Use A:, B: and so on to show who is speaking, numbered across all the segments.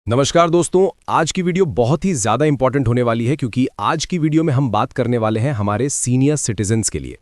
A: नमस्कार दोस्तों, आज की वीडियो बहुत ही ज़्यादा इंपॉर्टेंट होने वाली है क्योंकि आज की वीडियो में हम बात करने वाले हैं हमारे सीनियर सिटीजन्स के लिए।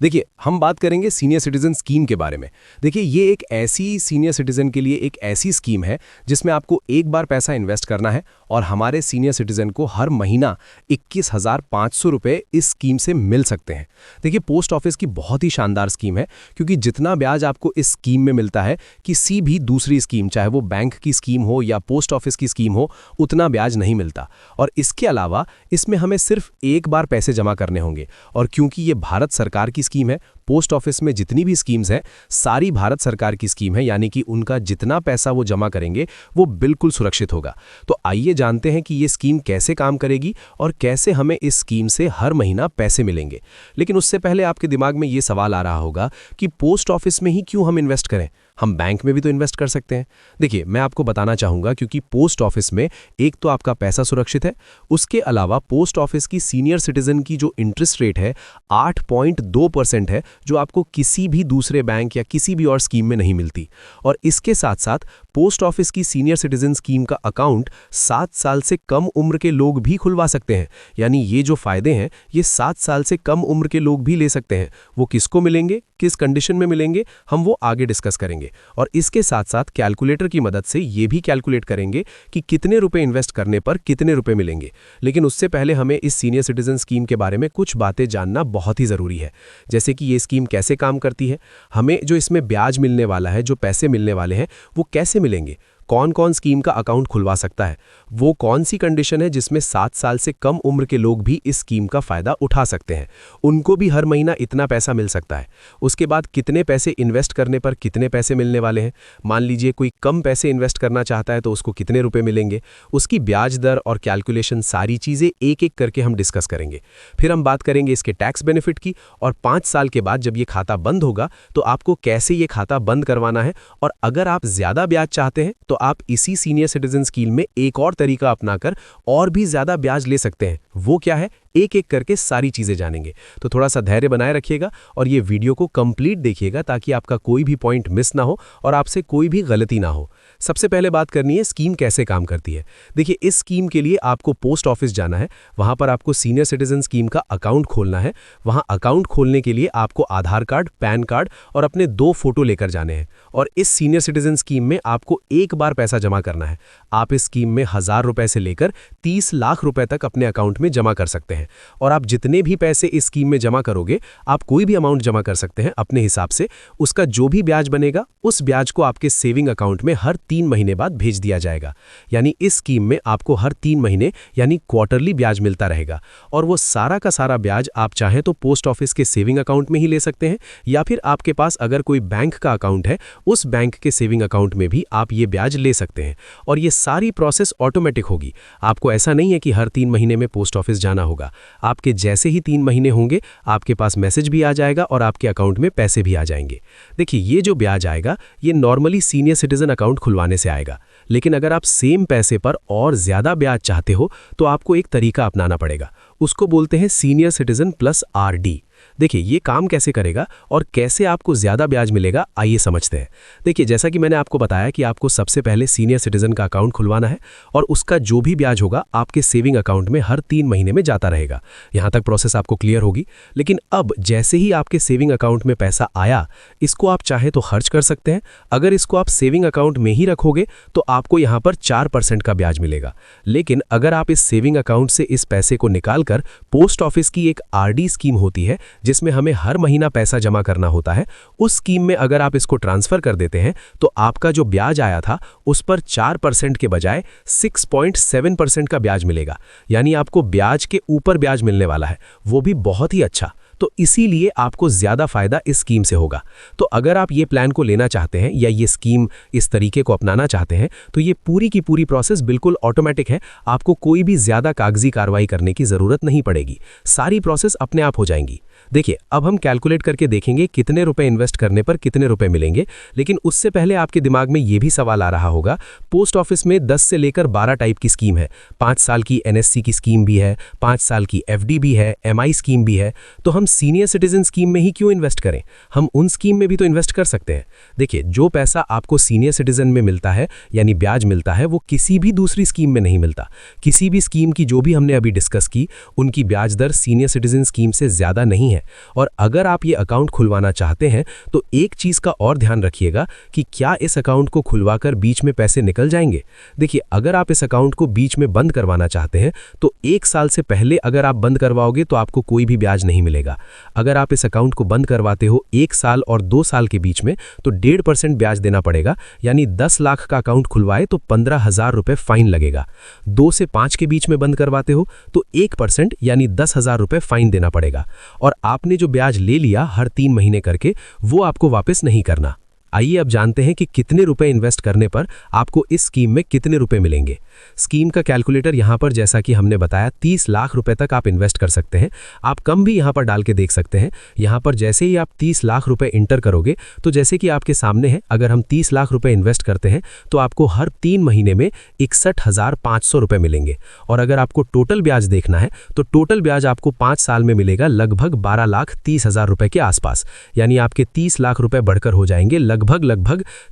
A: देखिए, हम बात करेंगे सीनियर सिटीजन स्कीम के बारे में। देखिए, ये एक ऐसी सीनियर सिटीजन के लिए एक ऐसी स्कीम है जिसमें आपको एक बार पैसा इन्वेस्ट करना है और हमारे सीनियर सिटीजन को हर महीना 21,500 रुपये इस स्कीम से मिल सकते हैं। देखिए, पोस्ट ऑफिस की बहुत ही शानदार स्कीम है क्योंकि जितना ब्याज आपको इस स्कीम में मिलता है किसी भी दूसरी स्कीम, चाहे वो बैंक की स्कीम हो या पोस्ट ऑफिस की स्कीम हो, उतना ब्याज नहीं मिलता। और इसके अलावा इसमें हमें सिर्फ एक बार पैसे जमा करने होंगे। और क्योंकि ये भारत सरकार की स्कीम है, पोस्ट ऑफिस में जितनी भी स्कीम्स हैं सारी भारत सरकार की स्कीम है, यानी कि उनका जितना पैसा वो जमा करेंगे वो बिल्कुल सुरक्षित होगा। तो आइए जानते हैं कि ये स्कीम कैसे काम करेगी और कैसे हमें इस स्कीम से हर महीना पैसे मिलेंगे। लेकिन उससे पहले आपके दिमाग में ये सवाल आ रहा होगा कि पोस्ट ऑफिस में ही क्यों हम इन्वेस्ट करें, हम बैंक में भी तो इन्वेस्ट कर सकते हैं। देखिए, मैं आपको बताना चाहूँगा क्योंकि पोस्ट ऑफिस में एक तो आपका पैसा सुरक्षित है, उसके अलावा पोस्ट ऑफिस की सीनियर सिटीजन की जो इंटरेस्ट रेट है 8.2% है, जो आपको किसी भी दूसरे बैंक या किसी भी और स्कीम में नहीं मिलती। और इसके साथ साथ पोस्ट ऑफिस की सीनियर सिटीजन स्कीम का अकाउंट 7 साल से कम उम्र के लोग भी खुलवा सकते हैं। यानी ये जो फायदे हैं ये 7 साल से कम उम्र के लोग भी ले सकते हैं। वो किसको मिलेंगे, किस कंडीशन में मिलेंगे, हम वो आगे डिस्कस करेंगे। और इसके साथ साथ कैलकुलेटर की मदद से ये भी कैलकुलेट करेंगे कि कितने रुपए इन्वेस्ट करने पर कितने रुपए मिलेंगे। लेकिन उससे पहले हमें इस सीनियर सिटीजन स्कीम के बारे में कुछ बातें जानना बहुत ही ज़रूरी है। जैसे कि ये स्कीम कैसे काम करती है, हमें जो इसमें ब्याज मिलने वाला है, जो पैसे मिलने वाले हैं वो कैसे मिलेंगे, कौन कौन स्कीम का अकाउंट खुलवा सकता है, वो कौन सी कंडीशन है जिसमें 7 साल से कम उम्र के लोग भी इस स्कीम का फ़ायदा उठा सकते हैं, उनको भी हर महीना इतना पैसा मिल सकता है। उसके बाद कितने पैसे इन्वेस्ट करने पर कितने पैसे मिलने वाले हैं, मान लीजिए कोई कम पैसे इन्वेस्ट करना चाहता है तो उसको कितने रुपए मिलेंगे, उसकी ब्याज दर और कैलकुलेशन, सारी चीज़ें एक एक करके हम डिस्कस करेंगे। फिर हम बात करेंगे इसके टैक्स बेनिफिट की और 5 साल के बाद जब ये खाता बंद होगा तो आपको कैसे ये खाता बंद करवाना है। और अगर आप ज़्यादा ब्याज चाहते हैं तो आप इसी सीनियर सिटीजन स्कीम में एक और तरीका अपनाकर और भी ज्यादा ब्याज ले सकते हैं। वो क्या है, एक एक करके सारी चीजें जानेंगे। तो थोड़ा सा धैर्य बनाए रखिएगा और ये वीडियो को कंप्लीट देखिएगा ताकि आपका कोई भी पॉइंट मिस ना हो और आपसे कोई भी गलती ना हो। सबसे पहले बात करनी है स्कीम कैसे काम करती है। देखिए, इस स्कीम के लिए आपको पोस्ट ऑफिस जाना है, वहां पर आपको सीनियर सिटीजन स्कीम का अकाउंट खोलना है। वहां अकाउंट खोलने के लिए आपको आधार कार्ड, पैन कार्ड और अपने 2 फोटो लेकर जाने हैं। और इस सीनियर सिटीजन स्कीम में आपको एक बार पैसा जमा करना है। आप इस स्कीम में 1000 रुपए से लेकर 30 लाख रुपए तक अपने अकाउंट में जमा कर सकते हैं। और आप जितने भी पैसे इस स्कीम में जमा करोगे, आप कोई भी अमाउंट जमा कर सकते हैं अपने हिसाब से। उसका जो भी ब्याज बनेगा उस ब्याज को आपके सेविंग अकाउंट में हर 3 महीने बाद भेज दिया जाएगा। यानी इस स्कीम में आपको हर 3 महीने यानी क्वार्टरली ब्याज मिलता रहेगा। और वो सारा का सारा ब्याज आप चाहें तो पोस्ट ऑफिस के सेविंग अकाउंट में ही ले सकते हैं, या फिर आपके पास अगर कोई बैंक का अकाउंट है उस बैंक के सेविंग अकाउंट में भी आप ये ब्याज ले सकते हैं। और ये सारी प्रोसेस ऑटोमेटिक होगी। आपको ऐसा नहीं है कि हर 3 महीने में पोस्ट ऑफिस जाना होगा। आपके जैसे ही 3 महीने होंगे आपके पास मैसेज भी आ जाएगा और आपके अकाउंट में पैसे भी आ जाएंगे। देखिए, ये जो ब्याज आएगा ये नॉर्मली सीनियर सिटीजन अकाउंट खुलवाने से आएगा। लेकिन अगर आप सेम पैसे पर और ज्यादा ब्याज चाहते हो तो आपको एक तरीका अपनाना पड़ेगा। उसको बोलते हैं सीनियर सिटीजन प्लस आरडी। देखिए, ये काम कैसे करेगा और कैसे आपको ज्यादा ब्याज मिलेगा, आइए समझते हैं। देखिए, जैसा कि मैंने आपको बताया कि आपको सबसे पहले सीनियर सिटीजन का अकाउंट खुलवाना है और उसका जो भी ब्याज होगा आपके सेविंग अकाउंट में हर 3 महीने में जाता रहेगा। यहां तक प्रोसेस आपको क्लियर होगी। लेकिन अब जैसे ही आपके सेविंग अकाउंट में पैसा आया, इसको आप चाहे तो खर्च कर सकते हैं। अगर इसको आप सेविंग अकाउंट में ही रखोगे तो आपको यहां पर 4% का ब्याज मिलेगा। लेकिन अगर आप इस सेविंग अकाउंट से इस पैसे को निकालकर पोस्ट ऑफिस की एक आरडी स्कीम होती है जिसमें हमें हर महीना पैसा जमा करना होता है, उस स्कीम में अगर आप इसको ट्रांसफर कर देते हैं तो आपका जो ब्याज आया था उस पर 4% के बजाय 6.7% का ब्याज मिलेगा। यानी आपको ब्याज के ऊपर ब्याज मिलने वाला है, वो भी बहुत ही अच्छा। तो इसीलिए आपको ज्यादा फायदा इस स्कीम से होगा। तो अगर आप ये प्लान को लेना चाहते हैं या ये स्कीम, इस तरीके को अपनाना चाहते हैं तो ये पूरी की पूरी प्रोसेस बिल्कुल ऑटोमेटिक है। आपको कोई भी ज्यादा कागजी कार्रवाई करने की जरूरत नहीं पड़ेगी, सारी प्रोसेस अपने आप हो जाएंगी। देखिए, अब हम कैलकुलेट करके देखेंगे कितने रुपए इन्वेस्ट करने पर कितने रुपए मिलेंगे, लेकिन उससे पहले आपके दिमाग में ये भी सवाल आ रहा होगा, पोस्ट ऑफिस में 10 से लेकर 12 टाइप की स्कीम है। 5 साल की एनएससी की स्कीम भी है, 5 साल की एफडी भी है, एमआई स्कीम भी है, तो हम सीनियर सिटीजन स्कीम में ही क्यों इन्वेस्ट करें? हम उन स्कीम में भी तो इन्वेस्ट कर सकते हैं। देखिए, जो पैसा आपको सीनियर सिटीजन में मिलता है यानी ब्याज मिलता है, वो किसी भी दूसरी स्कीम में नहीं मिलता। किसी भी स्कीम की जो भी हमने अभी डिस्कस की, उनकी ब्याज दर सीनियर सिटीजन स्कीम से ज़्यादा नहीं है। और अगर आप ये अकाउंट खुलवाना चाहते हैं तो एक चीज़ का और ध्यान रखिएगा कि क्या इस अकाउंट को खुलवाकर बीच में पैसे निकल जाएंगे। देखिए, अगर आप इस अकाउंट को बीच में बंद करवाना चाहते हैं तो 1 साल से पहले अगर आप बंद करवाओगे तो आपको कोई भी ब्याज नहीं मिलेगा। अगर आप इस अकाउंट को बंद करवाते हो 1 साल और 2 साल के बीच में तो 1.5% ब्याज देना पड़ेगा, यानी 10 लाख का अकाउंट खुलवाए तो 15,000 रुपये फाइन लगेगा। 2 से 5 के बीच में बंद करवाते हो तो 1% यानी 10,000 रुपये फाइन देना पड़ेगा। और आपने जो ब्याज ले लिया हर 3 महीने करके, वो आपको वापस नहीं करना। आइए अब जानते हैं कि कितने रुपए इन्वेस्ट करने पर आपको इस स्कीम में कितने रुपए मिलेंगे। स्कीम का कैलकुलेटर यहाँ पर जैसा कि हमने बताया 30 लाख रुपए तक आप इन्वेस्ट कर सकते हैं। आप कम भी यहाँ पर डाल के देख सकते हैं। यहाँ पर जैसे ही आप 30 लाख रुपए इंटर करोगे तो जैसे कि आपके सामने है, अगर हम 30 लाख रुपए इन्वेस्ट करते हैं तो आपको हर 3 महीने में 61,500 रुपये मिलेंगे। और अगर आपको टोटल ब्याज देखना है तो टोटल ब्याज आपको 5 साल में मिलेगा लगभग 12,30,000 रुपये के आसपास, यानी आपके 30 लाख रुपये बढ़कर हो जाएंगे लगभग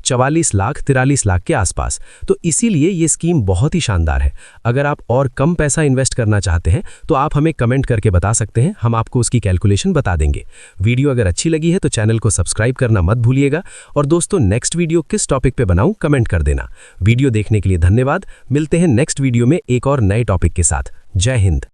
A: 44 लाख 43 लाख के आसपास। तो इसीलिए ये स्कीम बहुत ही शानदार है। अगर आप और कम पैसा इन्वेस्ट करना चाहते हैं तो आप हमें कमेंट करके बता सकते हैं, हम आपको उसकी कैलकुलेशन बता देंगे। वीडियो अगर अच्छी लगी है तो चैनल को सब्सक्राइब करना मत भूलिएगा। और दोस्तों, नेक्स्ट वीडियो किस टॉपिक पे बनाऊं कमेंट कर देना। वीडियो देखने के लिए धन्यवाद। मिलते हैं नेक्स्ट वीडियो में एक और नए टॉपिक के साथ। जय हिंद।